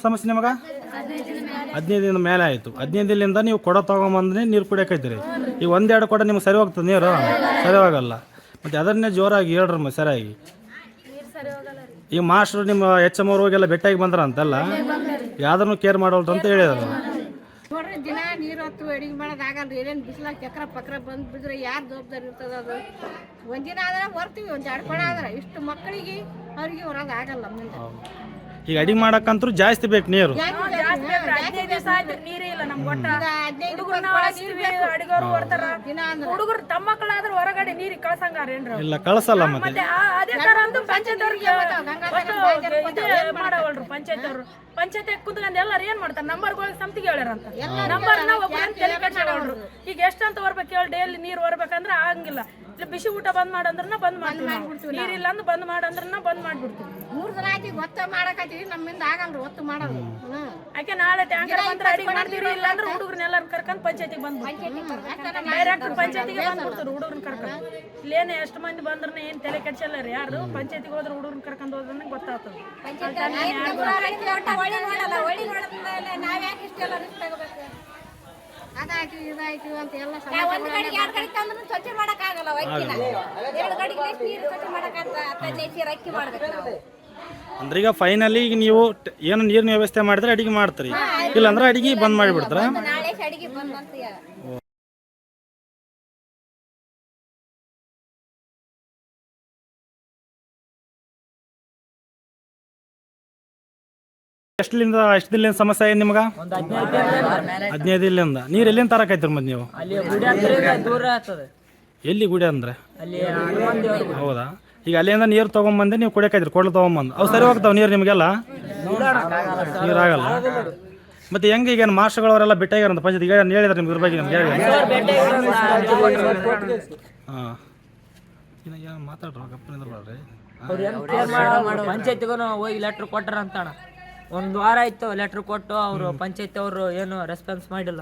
ಸಮಸ್ಯೆ ನಿಮಗೆ 15 ದಿನದ ಮೇಲೆ ಆಯಿತು. 15 ದಿನದಿಂದ ನೀವು ಕೊಡ ತೊಗೊಂಬಂದ್ರೆ ನೀರು ಕುಡಿಯೋಕೈತಿರಿ. ಈಗ ಒಂದೆರಡು ಕೊಡ ನಿಮ್ಗೆ ಸರಿ ಹೋಗ್ತದೆ, ನೀರು ಸರಿ ಹೋಗಲ್ಲ. ಮತ್ತು ಅದನ್ನೇ ಜೋರಾಗಿ ಹೇಳ್ರಿ ಸರಿಯಾಗಿ. ಈಗ ಮಾಸ್ಟ್ರು ನಿಮ್ಮ HM ಅವ್ರು ಹೋಗೆಲ್ಲ ಭೇಟಿಯಾಗಿ ಬಂದ್ರ ಅಂತಲ್ಲ, ಯಾವ್ದನ್ನು ಕೇರ್ ಮಾಡೋಲ್ರು ಅಂತ ಹೇಳಿದ್ರು. ನೋಡ್ರಿ ದಿನ ನೀರು ಹೊತ್ತು ಅಡಿಗೆ ಮಾಡೋದು ಆಗಲ್ರಿ. ಏನೇನು ಬಿಸಿಲಾಗ ಚಕ್ರ ಪಕ್ರ ಬಂದು ಬಿದ್ರೆ ಯಾರು ಜವಾಬ್ದಾರಿ ಇರ್ತದ? ಅದು ಒಂದಿನ ಆದ್ರೆ ಬರ್ತೀವಿ, ಒಂದು ಎರಡು ಕೊಡ ಆದ್ರೆ ಇಷ್ಟು ಮಕ್ಕಳಿಗೆ ಅವ್ರಿಗೆ ಹೊರಗೆ ಆಗಲ್ಲ. ಮುಂದೆ ಈಗ ಅಡಿಗೆ ಮಾಡಕ್ಕಂತೂ ಜಾಸ್ತಿ ಬೇಕು ನೀರು. 15 ದಿವಸ ಆಯ್ತು ನೀರೇ ಇಲ್ಲ ನಮ್ಗೆ. ಒಟ್ಟ ಅಡಿಗೆವ್ರು ಬರ್ತಾರ, ಹುಡುಗರು ತಮ್ಮ ಮಕ್ಕಳಾದ್ರೆ ಹೊರಗಡೆ ನೀರಿಗೆ ಕಳ್ಸಂಗಾರೇನ್ರಿ? ಇಲ್ಲ ಕಳ್ಸಲ್ಲ. ಮತ್ತೆ ಅದೇ ತರ ಅಂತೂ ಪಂಚಾಯತ್ ಅವ್ರಿಗೆ ಮಾಡವಲ್ರು. ಪಂಚಾಯತ್ ಅವರು ಪಂಚಾಯತ್ ಕುಂತ್ಕೊಂಡು ಎಲ್ಲಾರು ಏನ್ ಮಾಡ್ತಾರೆ, ನಂಬರ್ಗಳಿಗೆ ಸಮಿತಿಗೆ ಹೇಳ್ಯಾರಂತ. ನಂಬರ್ ತಲೆ ಕಟ್ಟಾಡೋರು. ಈಗ ಎಷ್ಟಂತ ಬರ್ಬೇಕು ಹೇಳಿ, ಡೈಲಿ ನೀರು ಬರ್ಬೇಕಂದ್ರೆ ಆಗಂಗಿಲ್ಲ. ಇಲ್ಲ ಬಿಸಿ ಊಟ ಬಂದ್ ಮಾಡಂದ್ರ ಬಂದ್ ಮಾಡ್ತೀವಿ, ನೀರಿಲ್ಲ ಅಂದ್ರೆ ಬಂದ್ ಮಾಡಂದ್ರ ಬಂದ್ ಮಾಡ್ಬಿಡ್ತೀವಿ. 3 ದಿನ ಆಯ್ತು ಒತ್ತ ಮಾಡಕತ್ತೀವಿ, ನಮ್ಮಿಂದ ಆಗಲ್ರಿ ಒತ್ತು ಮಾಡೋದು. ಯಾಕೆ ನಾಳೆ ಟ್ಯಾಂಕರ್ ಬಂದ್ರೆ ಅಡಿಗೆ ಮಾಡ್ತೀವಿ, ಇಲ್ಲ ಅಂದ್ರೆ ಹುಡುಗರನ್ನೆಲ್ಲಾರು ಕರ್ಕೊಂಡು ಪಂಚಾಯತಿಗೆ ಬಂದ್ಬಿಡ್ತೀವಿ. ಡೈರೆಕ್ಟ್ ಪಂಚಾಯತಿಗೆ ಬಂದ್ಬಿಡ್ತಾರೆ ಹುಡುಗರನ್ನ ಕರ್ಕೊಂಡು. ಇಲ್ಲೇನೆ ಎಷ್ಟು ಮಂದಿ ಬಂದ್ರೆ ಏನ್ ತಲೆ ಕೆಡ್ಸಲ್ಲ ರೀ ಯಾರು. ಪಂಚಾಯತಿಗೆ ಹೋದ್ರೆ ಹುಡುಗರನ್ನ ಕರ್ಕೊಂಡು ಹೋದ್ರೆ ಗೊತ್ತಾಗ್ತದೆ. ಅದಾಯ್ತು ಇದಾಯ್ತು ಅಂತ ಎಲ್ಲ ಒಂದು ಕಡೆಗೆ 2 ಕಡೆ ತಂದ್ರೂ ಸ್ವಚ್ಛ ಮಾಡಕ್ಕಾಗಲ್ಲ. 2 ಕಡೆಗೆ ನೀರು ಸ್ವಚ್ಛ ಮಾಡಕ್ಕಾಗ್ತದೆ, ಅಕ್ಕಿ ಮಾಡ್ಬೇಕು ನಾವು. ಅಂದ್ರೆ ಈಗ ಫೈನಲಿ ಈಗ ನೀವು ಏನು ನೀರಿನ ವ್ಯವಸ್ಥೆ ಮಾಡಿದ್ರೆ ಅಡಿಗೆ ಮಾಡ್ತೀರಿ, ಇಲ್ಲಾಂದ್ರೆ ಅಡಿಗೆ ಬಂದ್ ಮಾಡಿಬಿಡ್ತಾರ. ನಾಳೆ ಅಡಿಗೆ ಬಂದಂತ ಎಷ್ಟು ದಿನದಿಂದ ಸಮಸ್ಯೆ ಆಗಿದೆ ನಿಮ್ಗೆ? 15 ದಿನದಿಂದ. ನೀರು ಎಲ್ಲಿಂದ ತರಕೈತ್ರಿ ಮತ್ತೆ ನೀವು? ಎಲ್ಲಿ ಗುಡಿ ಅಂದ್ರೆ? ಹೌದಾ? ಈಗ ಅಲ್ಲಿಂದ ನೀರು ತೊಗೊಂಬಂದೆ ನೀವು ಕುಡಿಯಕೈತ್ರಿ, ಕೊಡ್ಲು ತೊಗೊಂಬಂದು ಅವು ಸರಿ ಹೋಗ್ತಾವ ನೀರು ನಿಮಗೆಲ್ಲ? ನೀರು ಆಗಲ್ಲ. ಮತ್ತೆ ಹೆಂಗೆ ಈಗ ಮಾಸ್ಟರ್ಗಳವರೆಲ್ಲ ಬಿಟ್ಟಾಗ್ಯಾರಂತ ಪಂಚಾಯತ್ ಈಗ ಹೇಳಿದ್ರೆ ನಿಮ್ಗೆ ಇದ್ರ ಬಗ್ಗೆ ನಮ್ಗೆ ಹಾಂ ಏನು ಮಾತಾಡ್ರಿ ಗಪ್ಪನಿದ್ರಿ. ಪಂಚಾಯತ್ಗೂ ಹೋಗಿ ಲೆಟ್ರ್ ಕೊಟ್ಟಾರ ಅಂತಣ. 1 ವಾರ ಆಯ್ತು ಲೆಟ್ರ್ ಕೊಟ್ಟು, ಅವರು ಪಂಚಾಯತ್ ಅವರು ಏನು ರೆಸ್ಪಾನ್ಸ್ ಮಾಡಿಲ್ಲ.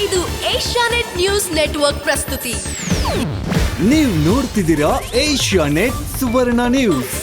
ಇದು ಏಷ್ಯಾನೆಟ್ ನ್ಯೂಸ್ ನೆಟ್ವರ್ಕ್ ಪ್ರಸ್ತುತಿ. ನೀವು ನೋಡ್ತಿದ್ದೀರಾ ಏಷ್ಯಾನೆಟ್ ಸುವರ್ಣ ನ್ಯೂಸ್.